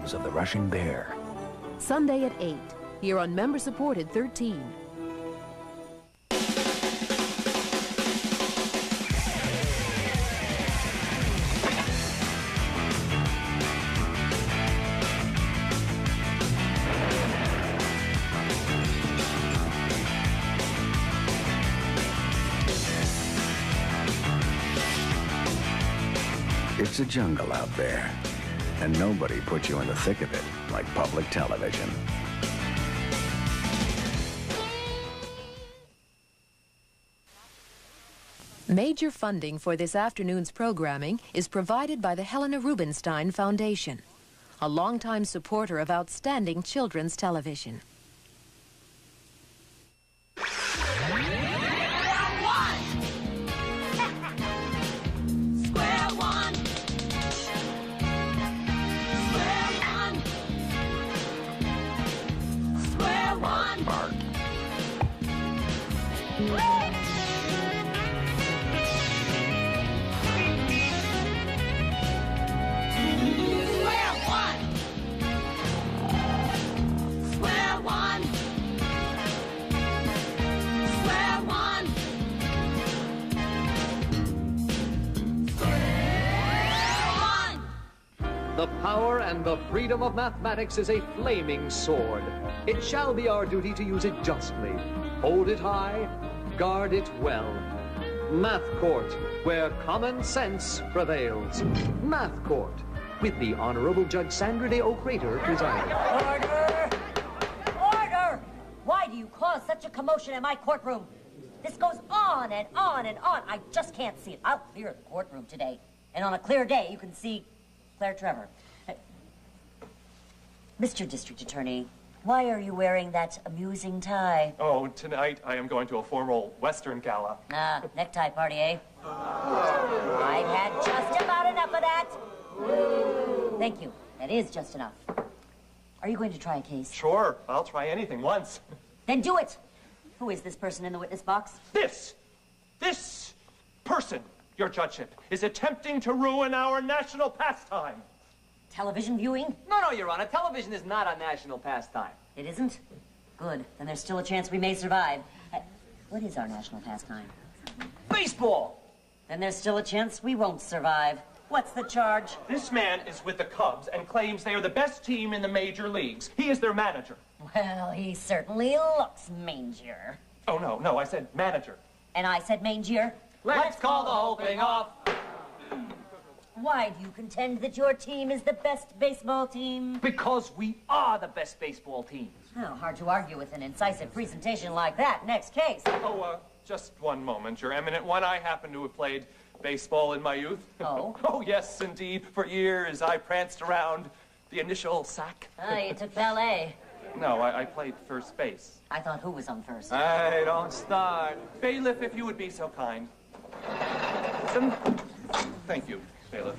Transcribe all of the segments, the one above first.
wings of the Russian bear. Sunday at 8, here on member-supported 13. It's a jungle out there, and nobody puts you in the thick of it like public television. Major funding for this afternoon's programming is provided by the Helena Rubinstein Foundation, a longtime supporter of outstanding children's television. The power and the freedom of mathematics is a flaming sword. It shall be our duty to use it justly. Hold it high, guard it well. Mathcourt, where common sense prevails. Mathcourt, with the Honorable Judge Sandra Day O'Crater presiding. Order! Order! Why do you cause such a commotion in my courtroom? This goes on and on and on. I just can't see it. I'll clear the courtroom today. And on a clear day, you can see Claire Trevor. Mr. District Attorney, why are you wearing that amusing tie? Oh, tonight I am going to a formal Western gala. Ah, necktie party, eh? I've had just about enough of that. Thank you. That is just enough. Are you going to try a case? Sure, I'll try anything once. Then do it. Who is this person in the witness box? This person, your judgeship, is attempting to ruin our national pastime. Television viewing? No, Your Honor. Television is not a national pastime. It isn't? Good. Then there's still a chance we may survive. What is our national pastime? Baseball! Then there's still a chance we won't survive. What's the charge? This man is with the Cubs and claims they are the best team in the major leagues. He is their manager. Well, he certainly looks mangier. Oh, no, I said manager. And I said mangier? Let's call the whole thing off. Why do you contend that your team is the best baseball team? Because we are the best baseball team. Oh, hard to argue with an incisive presentation like that. Next case. Oh, just one moment, Your Eminent One. I happen to have played baseball in my youth. Oh? Oh, yes, indeed. For years, I pranced around the initial sack. Ah, you took ballet. No, I played first base. I thought who was on first? Hey, don't start. Bailiff, if you would be so kind. Thank you, Bailiff.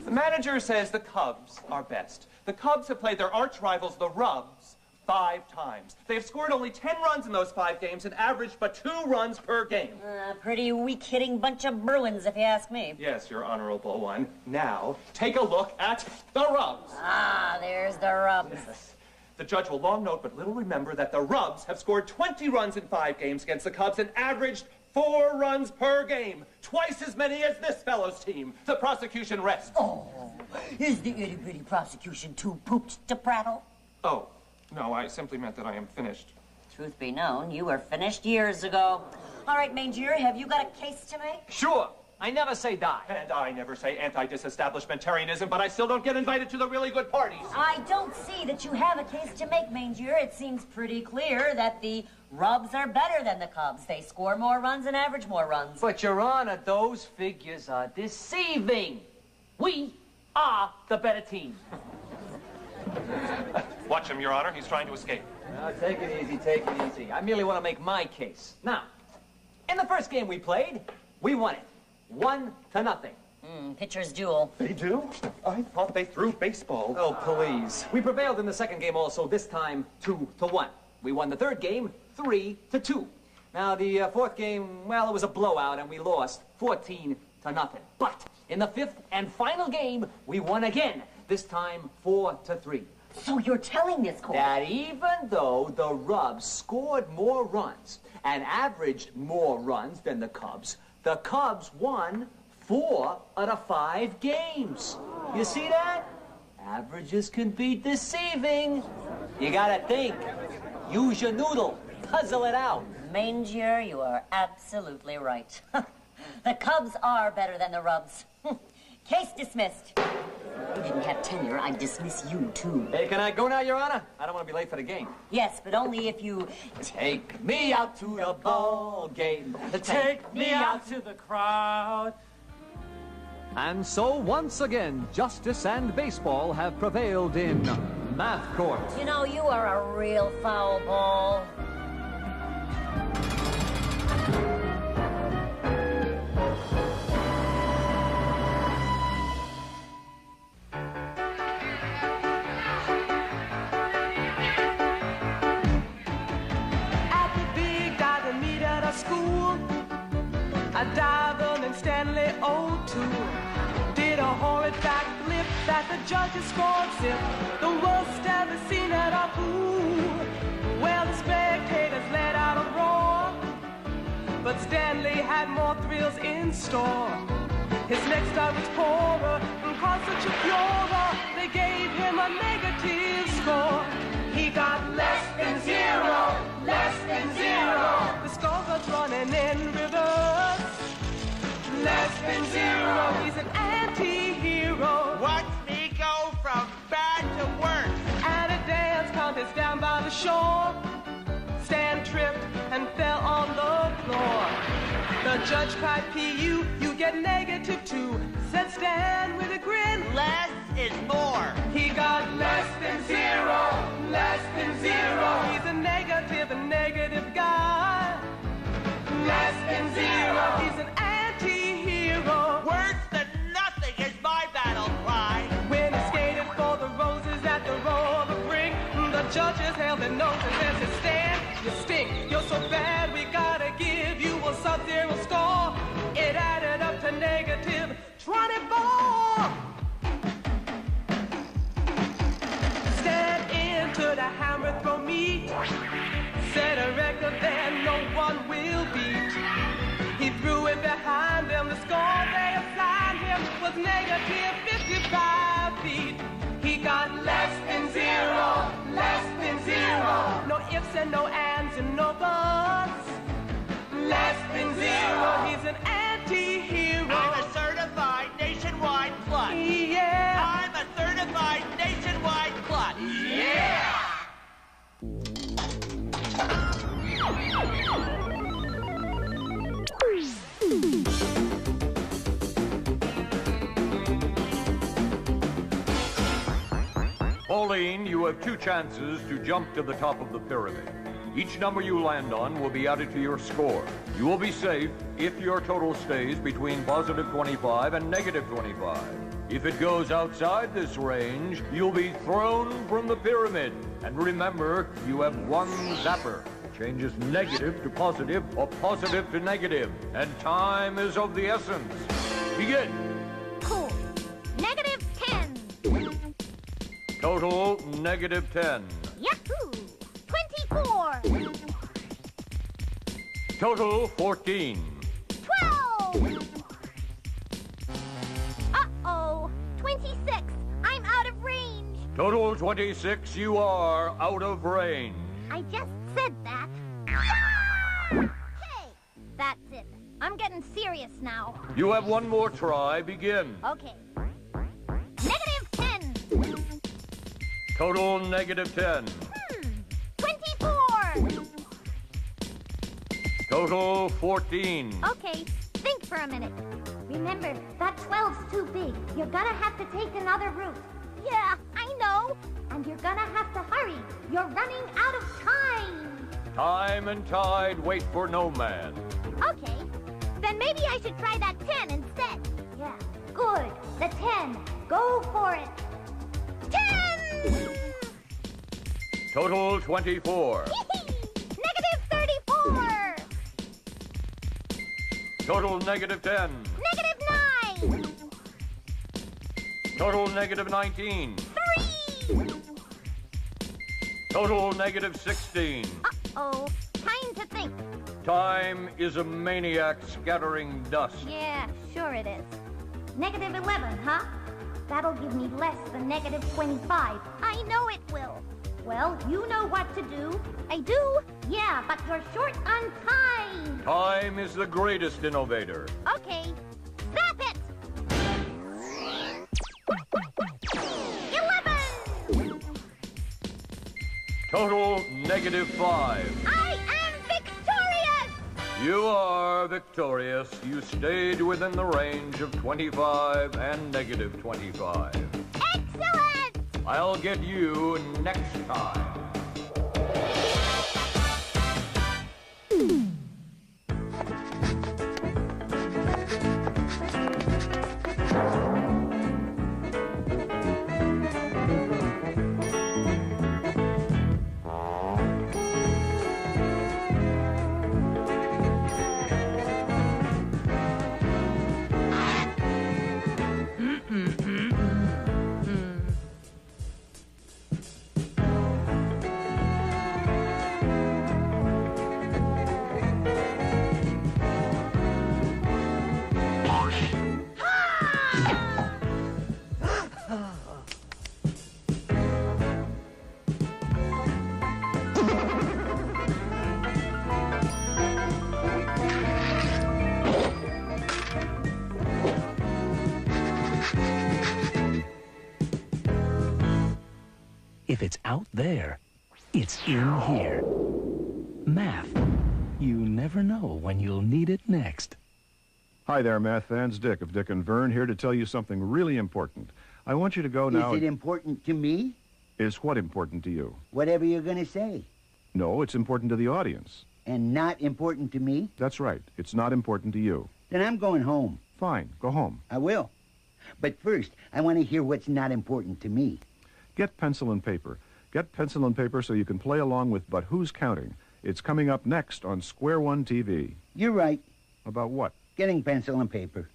The manager says the Cubs are best. The Cubs have played their arch rivals, the Rubs, 5 times. They have scored only 10 runs in those 5 games and averaged but 2 runs per game. Pretty weak-hitting bunch of Bruins, if you ask me. Yes, Your Honorable One. Now, take a look at the Rubs. Ah, there's the Rubs. Yes. The judge will long note but little remember that the Rubs have scored 20 runs in 5 games against the Cubs and averaged 4 runs per game. Twice as many as this fellow's team. The prosecution rests. Oh, is the itty-bitty prosecution too pooped to prattle? Oh, no, I simply meant that I am finished. Truth be known, you were finished years ago. All right, Mangier, have you got a case to make? Sure. I never say die. And I never say anti-disestablishmentarianism, but I still don't get invited to the really good parties. I don't see that you have a case to make, Mangier. It seems pretty clear that the Rubs are better than the Cubs. They score more runs and average more runs. But, Your Honor, those figures are deceiving. We are the better team. Watch him, Your Honor. He's trying to escape. Now, take it easy, take it easy. I merely want to make my case. Now, in the first game we played, we won it. 1-0. Pitcher's duel. They do? I thought they threw baseball. Oh, please. We prevailed in the second game also, this time 2-1. We won the third game 3-2. Now, the fourth game, well, it was a blowout, and we lost 14-0. But in the fifth and final game, we won again, This time 4-3. So you're telling this court That even though the Rubs scored more runs and averaged more runs than the Cubs won 4 out of 5 games. You see that? Averages can be deceiving. You gotta think. Use your noodle. Puzzle it out. Mangier, you are absolutely right. The Cubs are better than the Rubs. Case dismissed. If you didn't have tenure, I'd dismiss you, too. Hey, can I go now, Your Honor? I don't want to be late for the game. Yes, but only if you Take me out to the ball game. Take me out to the crowd. And so once again, justice and baseball have prevailed in Mathcourt. You know, you are a real foul ball. At the big diving meet at our school, I dived in Stanley 02. Did a horrid backflip that the judges scored zip. The worst ever seen at our pool. Well, the spectators let out a roar, but Stanley had more thrills in store. His next dive was poorer, and caused such a furor, they gave him a negative score. He got less than zero, less than zero. The score was running in reverse. Less than zero, he's an anti-hero. Watch me go from bad to worse. At a dance contest down by the shore, Stan tripped and fell on the floor. The judge cried, P.U., you get -2, said Stan with a grin. Less is more. He got less than zero, less than zero. He's a negative guy. Less than zero, he's an anti-hero. Worse than nothing is my battle cry. When he skated for the roses at the rover brink, the judges held their noses and said, Stan, you stink, you're so bad, we gotta give you a sub-zero score. It added up to -24. Stan entered a hammer throw meet, set a record that no one will beat. He threw it behind them, the score they assigned him was -55 feet. He got less than zero, less than zero. No ifs and no ands and no buts. Less than zero, he's an anti-hero. I'm a certified nationwide klutz. Yeah. I'm a certified nationwide klutz. Yeah! Pauline, you have 2 chances to jump to the top of the pyramid. Each number you land on will be added to your score. You will be safe if your total stays between +25 and -25. If it goes outside this range, you'll be thrown from the pyramid. And remember, you have 1 zapper. It changes negative to positive or positive to negative. And time is of the essence. Begin. Cool. -10. Total -10. Yahoo! 24. Total 14. 12. Uh-oh. 26. I'm out of range. Total 26, you are out of range. I just said that. Hey, that's it. I'm getting serious now. You have 1 more try. Begin. Okay. -10. Total -10. 24. Total 14. Okay, think for a minute. Remember, that 12's too big. You're gonna have to take another route. Yeah, I know. And you're gonna have to hurry. You're running out of time. Time and tide wait for no man. Okay, then maybe I should try that 10 instead. Yeah, good. The 10. Go for it. 10! Total 24. -34. Total -10. -9. Total negative 19. 3! Total negative 16. Uh-oh. Time to think. Time is a maniac scattering dust. Yeah, sure it is. Negative 11, huh? That'll give me less than negative 25. I know it will. Well, you know what to do. I do? Yeah, but you're short on time. Time is the greatest innovator. Okay. Zap it! 11! Total negative 5. I am victorious! You are victorious. You stayed within the range of 25 and negative 25. Excellent! I'll get you next time. If it's out there, it's in here. Math. You never know when you'll need it next. Hi there, math fans. Dick of Dick and Vern here to tell you something really important. I want you to go now... Is it important to me? Is what important to you? Whatever you're going to say. No, it's important to the audience. And not important to me? That's right. It's not important to you. Then I'm going home. Fine. Go home. I will. But first, I want to hear what's not important to me. Get pencil and paper. Get pencil and paper so you can play along with But Who's Counting? It's coming up next on Square One TV. You're right. About what? Getting pencil and paper.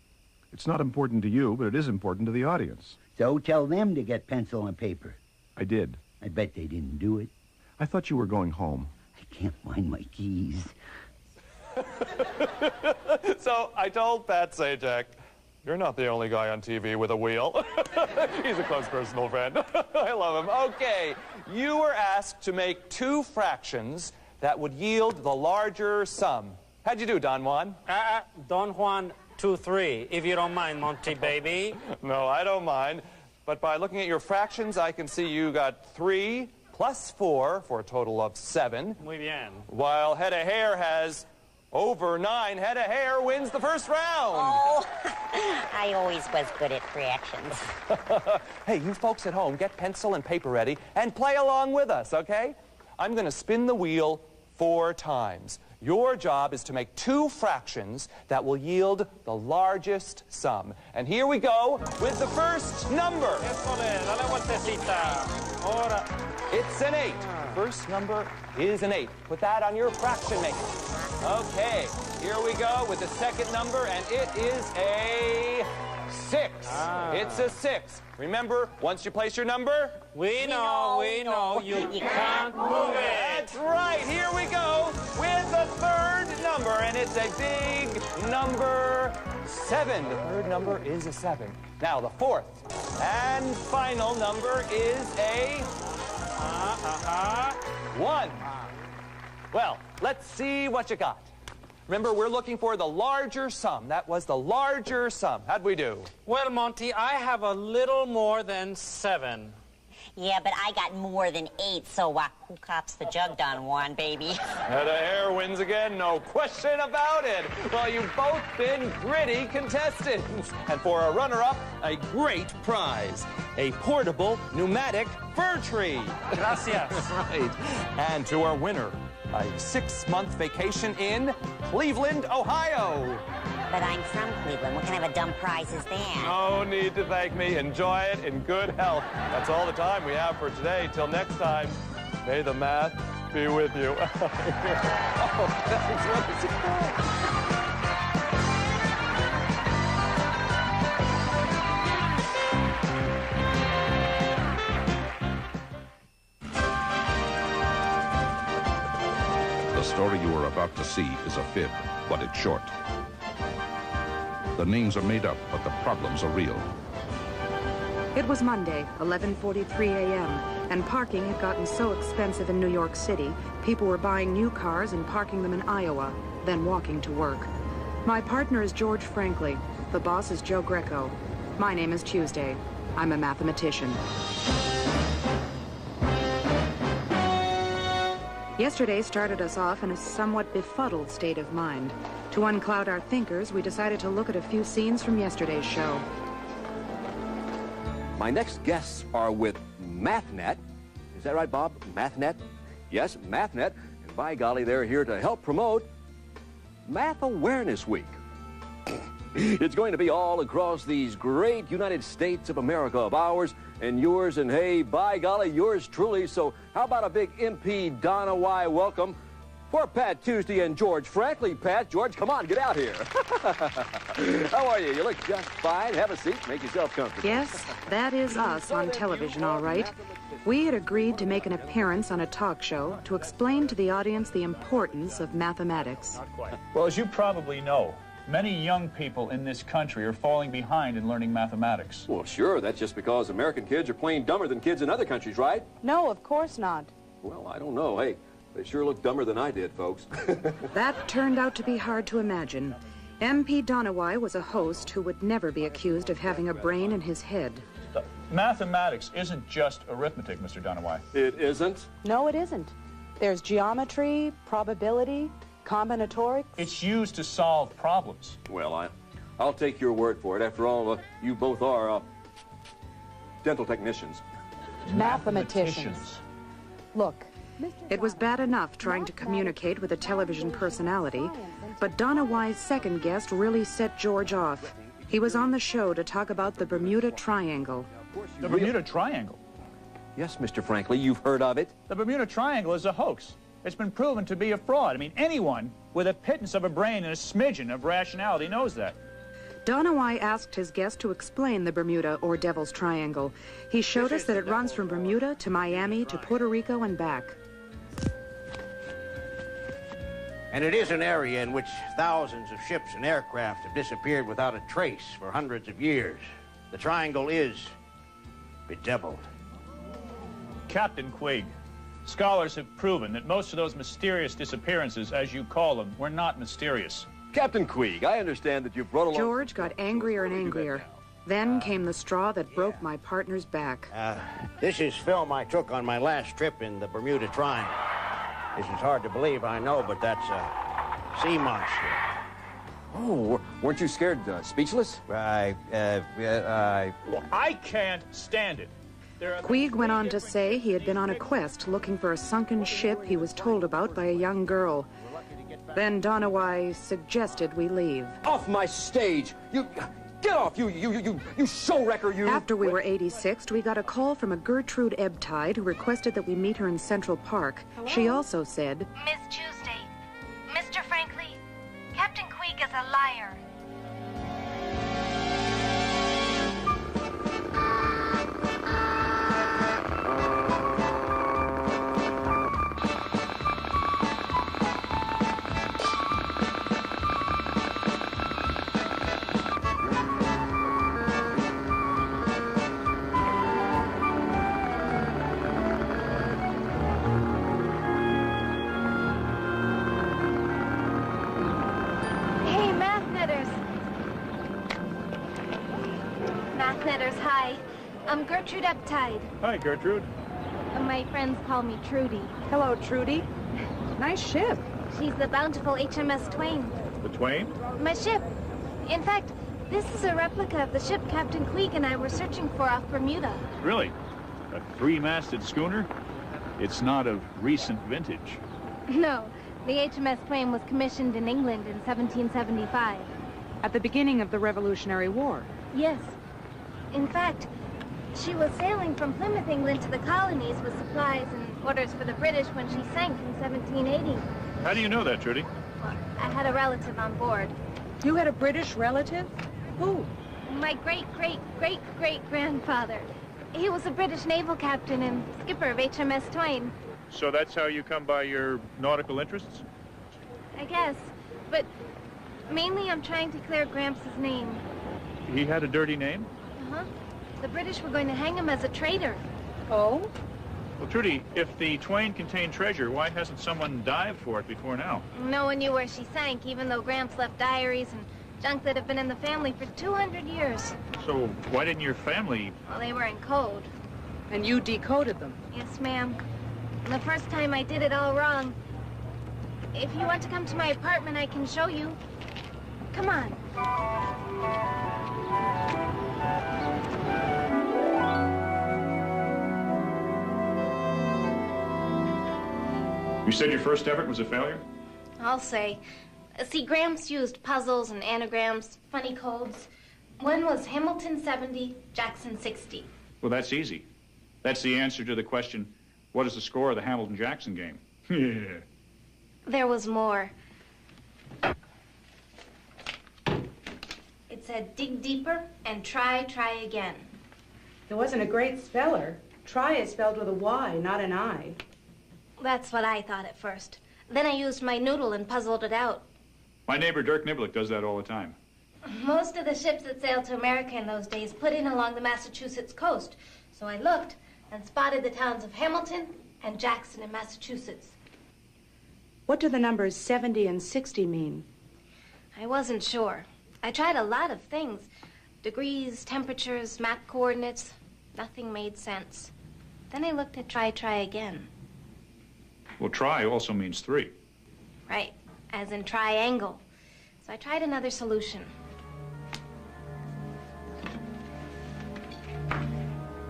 It's not important to you, but it is important to the audience. So tell them to get pencil and paper. I did. I bet they didn't do it. I thought you were going home. I can't find my keys. So I told Pat Sajak, you're not the only guy on TV with a wheel. He's a close personal friend. I love him. Okay, you were asked to make two fractions that would yield the larger sum. How'd you do, Don Juan? Don Juan 2-3, if you don't mind, Monty baby. No, I don't mind. But by looking at your fractions, I can see you got 3 plus 4 for a total of 7. Muy bien. While Head of Hair has over 9. Head of Hair wins the first round. Oh, I always was good at fractions. Hey, you folks at home, get pencil and paper ready and play along with us, okay? I'm going to spin the wheel 4 times. Your job is to make two fractions that will yield the largest sum. And here we go with the first number. It's an 8. First number is an 8. Put that on your fraction maker. Okay, here we go with the second number, and it is a 6. It's a 6. Remember, once you place your number... We know. You can't move it. That's right. Here we go with the third number, and it's a big number 7. The third number is a 7. Now, the fourth and final number is a 1. Well, let's see what you got. Remember, we're looking for the larger sum. That was the larger sum. How'd we do? Well, Monty, I have a little more than 7. Yeah, but I got more than 8, so who cops the jug, Don Juan, baby? Head of Hair wins again, no question about it. Well, you've both been gritty contestants. And for a runner-up, a great prize. A portable, pneumatic fir tree. Gracias. Right. And to our winner, a 6-month vacation in Cleveland, Ohio. But I'm from Cleveland. What kind of a dumb prize is that? No need to thank me. Enjoy it in good health. That's all the time we have for today. Till next time, may the math be with you. Oh, that was really surprising. story you are about to see is a fib, but it's short. The names are made up, but the problems are real. It was Monday, 11:43 a.m., and parking had gotten so expensive in New York City, people were buying new cars and parking them in Iowa, then walking to work. My partner is George Franklin. The boss is Joe Greco. My name is Tuesday. I'm a mathematician. Yesterday started us off in a somewhat befuddled state of mind. To uncloud our thinkers, we decided to look at a few scenes from yesterday's show. My next guests are with Mathnet. Is that right, Bob? Mathnet? Yes, Mathnet. And by golly, they're here to help promote Math Awareness Week. It's going to be all across these great United States of America of ours and yours, and hey, by golly, yours truly. So how about a big MP Donna Y welcome for Pat Tuesday and George Franklin. Pat, George, come on, get out here. How are you? You look just fine. Have a seat. Make yourself comfortable. Yes, that is us on television, all right. We had agreed to make an appearance on a talk show to explain to the audience the importance of mathematics. Well, as you probably know, many young people in this country are falling behind in learning mathematics. Well, sure. That's just because American kids are plain dumber than kids in other countries, right? No, of course not. Well, I don't know. Hey, they sure look dumber than I did, folks. That turned out to be hard to imagine. MP Donawai was a host who would never be accused of having a brain in his head. Mathematics isn't just arithmetic, Mr. Donawai. It isn't? No, it isn't. There's geometry, probability, combinatorics. It's used to solve problems. Well, I'll take your word for it. After all, you both are dental technicians. Mathematicians. Look, it was bad enough trying to communicate with a television personality, but Donawai's second guest really set George off. He was on the show to talk about the Bermuda Triangle. The Bermuda Triangle? Yes, Mr. Franklin, you've heard of it. The Bermuda Triangle is a hoax. It's been proven to be a fraud. I mean, anyone with a pittance of a brain and a smidgen of rationality knows that. Donawai asked his guest to explain the Bermuda or Devil's Triangle. He showed us that it runs from Bermuda to Miami to Puerto Rico and back. And it is an area in which thousands of ships and aircraft have disappeared without a trace for hundreds of years. The triangle is bedeviled. Captain Quigg, scholars have proven that most of those mysterious disappearances, as you call them, were not mysterious. Captain Quigg, I understand that you brought along... George got angrier and angrier. Then came the straw that broke my partner's back. This is film I took on my last trip in the Bermuda Triangle. This is hard to believe, I know, but that's a sea monster. Oh, weren't you scared, speechless? Well, I can't stand it. Quigg went on to say he had been on a quest looking for a sunken ship he was told about by a young girl. Then Donawai suggested we leave. Off my stage! You... Get off, you show wrecker, you! After we were 86ed, we got a call from a Gertrude Ebtide who requested that we meet her in Central Park. She also said, Miss Tuesday, Mr. Franklin, Captain Quigg is a liar. Hi, I'm Gertrude Uptide. Hi, Gertrude. My friends call me Trudy. Hello, Trudy. Nice ship. She's the bountiful HMS Twain. The Twain? My ship. In fact, this is a replica of the ship Captain Quigg and I were searching for off Bermuda. Really? A three-masted schooner? It's not of recent vintage. No, the HMS Twain was commissioned in England in 1775. At the beginning of the Revolutionary War. Yes. In fact, she was sailing from Plymouth, England to the colonies with supplies and orders for the British when she sank in 1780. How do you know that, Trudy? Well, I had a relative on board. You had a British relative? Who? My great-great-great-great-grandfather. He was a British naval captain and skipper of HMS Twain. So that's how you come by your nautical interests? I guess. But mainly I'm trying to clear Gramps' name. He had a dirty name? Uh-huh. The British were going to hang him as a traitor. Oh? Well, Trudy, if the Twain contained treasure, why hasn't someone dived for it before now? No one knew where she sank, even though Gramps left diaries and junk that have been in the family for 200 years. So why didn't your family... Well, they were in code. And you decoded them? Yes, ma'am. And the first time I did it all wrong. If you want to come to my apartment, I can show you. Come on. You said your first effort was a failure? I'll say. See, Gramps used puzzles and anagrams, funny codes. One was Hamilton 70, Jackson 60. Well, that's easy. That's the answer to the question, what is the score of the Hamilton-Jackson game? Yeah. There was more. It said, dig deeper and try again. It wasn't a great speller. Try is spelled with a Y, not an I. That's what I thought at first. Then I used my noodle and puzzled it out. My neighbor Dirk Niblick does that all the time. Most of the ships that sailed to America in those days put in along the Massachusetts coast. So I looked and spotted the towns of Hamilton and Jackson in Massachusetts. What do the numbers 70 and 60 mean? I wasn't sure. I tried a lot of things. Degrees, temperatures, map coordinates. Nothing made sense. Then I looked at try again. Well, try also means 3. Right, as in triangle. So I tried another solution.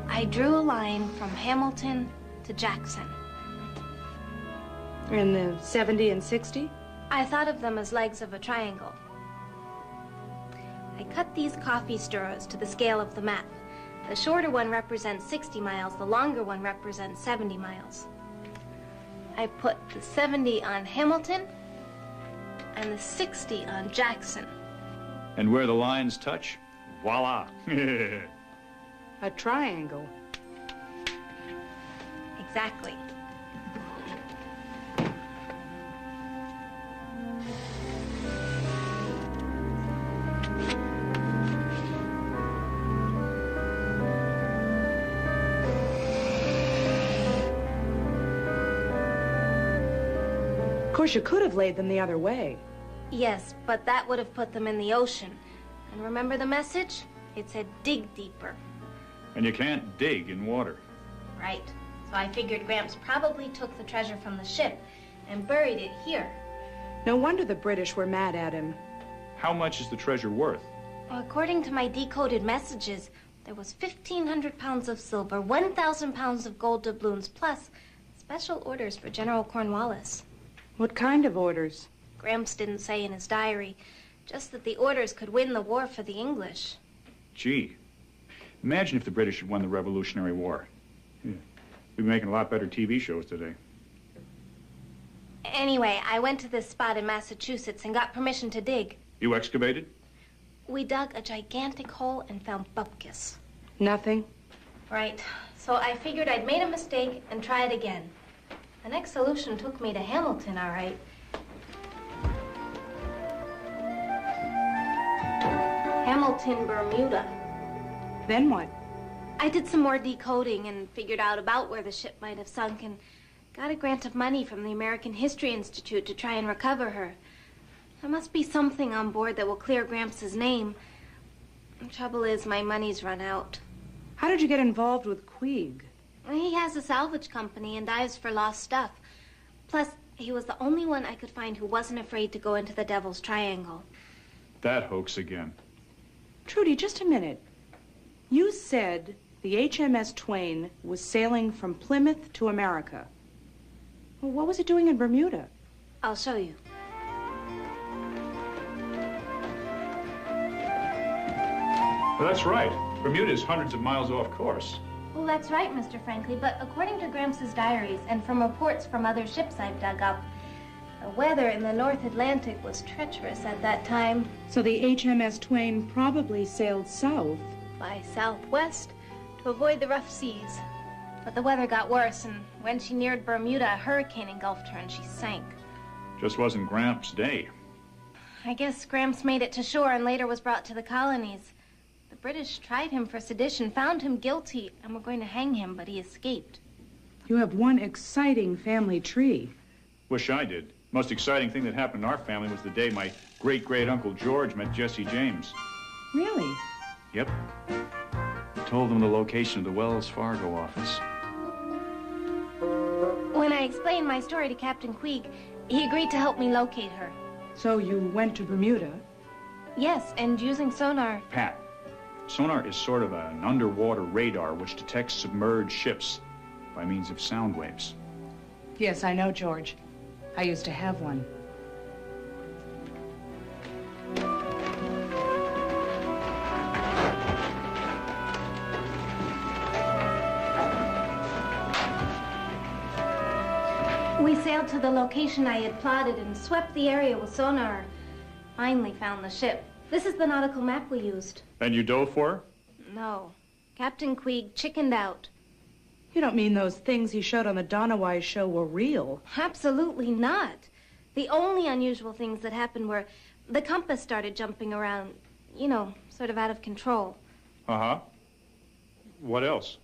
I drew a line from Hamilton to Jackson. And the 70 and 60? I thought of them as legs of a triangle. I cut these coffee stirrers to the scale of the map. The shorter one represents 60 miles, the longer one represents 70 miles. I put the 70 on Hamilton and the 60 on Jackson. And where the lines touch, voila. A triangle. Exactly. Of course, you could have laid them the other way. Yes, but that would have put them in the ocean. And remember the message? It said dig deeper. And you can't dig in water. Right. So I figured Gramps probably took the treasure from the ship and buried it here. No wonder the British were mad at him. How much is the treasure worth? Well, according to my decoded messages, there was 1,500 pounds of silver, 1,000 pounds of gold doubloons, plus special orders for General Cornwallis. What kind of orders? Gramps didn't say in his diary, just that the orders could win the war for the English. Gee, imagine if the British had won the Revolutionary War. Yeah. We'd be making a lot better TV shows today. Anyway, I went to this spot in Massachusetts and got permission to dig. You excavated? We dug a gigantic hole and found bupkis. Nothing? Right. So I figured I'd made a mistake and try it again. The next solution took me to Hamilton, all right. Hamilton, Bermuda. Then what? I did some more decoding and figured out about where the ship might have sunk and got a grant of money from the American History Institute to try and recover her. There must be something on board that will clear Gramps' name. The trouble is, my money's run out. How did you get involved with Queeg? He has a salvage company and dives for lost stuff. Plus, he was the only one I could find who wasn't afraid to go into the Devil's Triangle. That hoax again. Trudy, just a minute. You said the HMS Twain was sailing from Plymouth to America. Well, what was it doing in Bermuda? I'll show you. Well, that's right. Bermuda is hundreds of miles off course. Well, that's right, Mr. Franklin, but according to Gramps' diaries and from reports from other ships I've dug up, the weather in the North Atlantic was treacherous at that time. So the HMS Twain probably sailed south. By southwest to avoid the rough seas. But the weather got worse, and when she neared Bermuda, a hurricane engulfed her and she sank. Just wasn't Gramps' day. I guess Gramps made it to shore and later was brought to the colonies. The British tried him for sedition, found him guilty, and were going to hang him, but he escaped. You have one exciting family tree. Wish I did. Most exciting thing that happened in our family was the day my great-great-uncle George met Jesse James. Really? Yep. Told him the location of the Wells Fargo office. When I explained my story to Captain Queeg, he agreed to help me locate her. So you went to Bermuda? Yes, and using sonar. Pat, sonar is sort of an underwater radar which detects submerged ships by means of sound waves. Yes, I know, George. I used to have one. We sailed to the location I had plotted and swept the area with sonar. Finally found the ship. This is the nautical map we used. And you dove for her? No. Captain Queeg chickened out. You don't mean those things he showed on the Donna Wise show were real? Absolutely not. The only unusual things that happened were the compass started jumping around, you know, sort of out of control. Uh-huh. What else?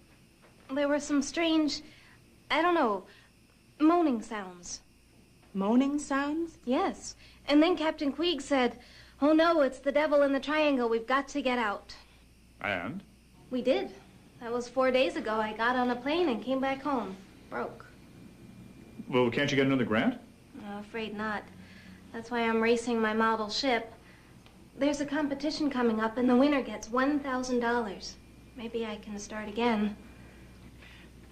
There were some strange, I don't know, moaning sounds. Moaning sounds? Yes. And then Captain Queeg said, "Oh no, it's the devil in the triangle. We've got to get out." And? We did. That was 4 days ago. I got on a plane and came back home. Broke. Well, can't you get another grant? No, afraid not. That's why I'm racing my model ship. There's a competition coming up, and the winner gets $1,000. Maybe I can start again.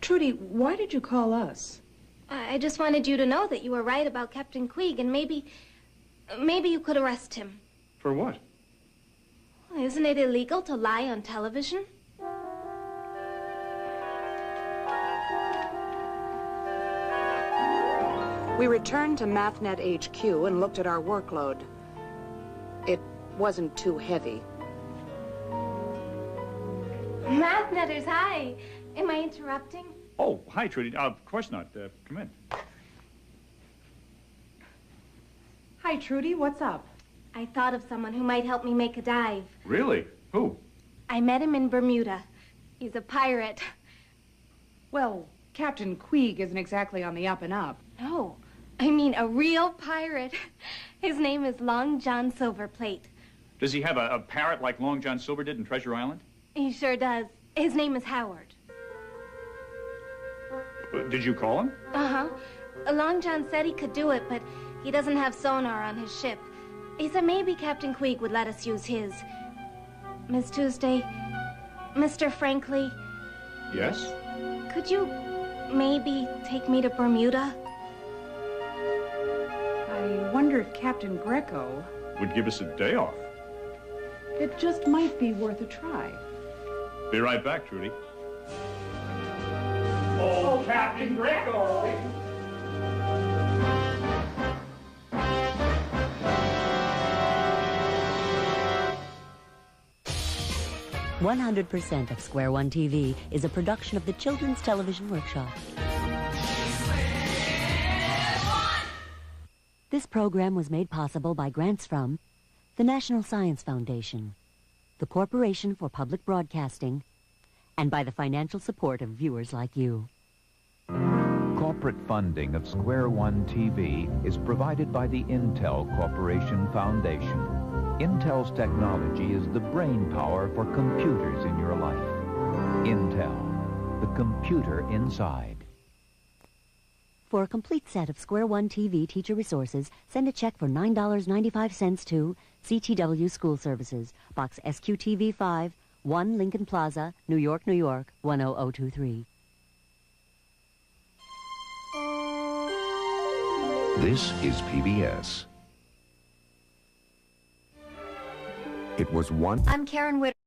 Trudy, why did you call us? I just wanted you to know that you were right about Captain Queeg, and maybe you could arrest him. For what? Isn't it illegal to lie on television? We returned to Mathnet HQ and looked at our workload. It wasn't too heavy. Mathnetters, hi. Am I interrupting? Oh, hi, Trudy. Of course not. Come in. Hi, Trudy. What's up? I thought of someone who might help me make a dive. Really? Who? I met him in Bermuda. He's a pirate. Well, Captain Queeg isn't exactly on the up and up. No, I mean a real pirate. His name is Long John Silverplate. Does he have a parrot like Long John Silver did in Treasure Island? He sure does. His name is Howard. Did you call him? Uh-huh. Long John said he could do it, but he doesn't have sonar on his ship. He said maybe Captain Queeg would let us use his. Miss Tuesday, Mr. Frankly. Yes? Could you maybe take me to Bermuda? I wonder if Captain Greco would give us a day off. It just might be worth a try. Be right back, Trudy. Oh, Captain Greco! 100% of Square One TV is a production of the Children's Television Workshop. This program was made possible by grants from the National Science Foundation, the Corporation for Public Broadcasting, and by the financial support of viewers like you. Corporate funding of Square One TV is provided by the Intel Corporation Foundation. Intel's technology is the brain power for computers in your life. Intel, the computer inside. For a complete set of Square One TV teacher resources, send a check for $9.95 to CTW School Services, Box SQTV 5, 1 Lincoln Plaza, New York, New York, 10023. This is PBS. It was one... I'm Karen Witter.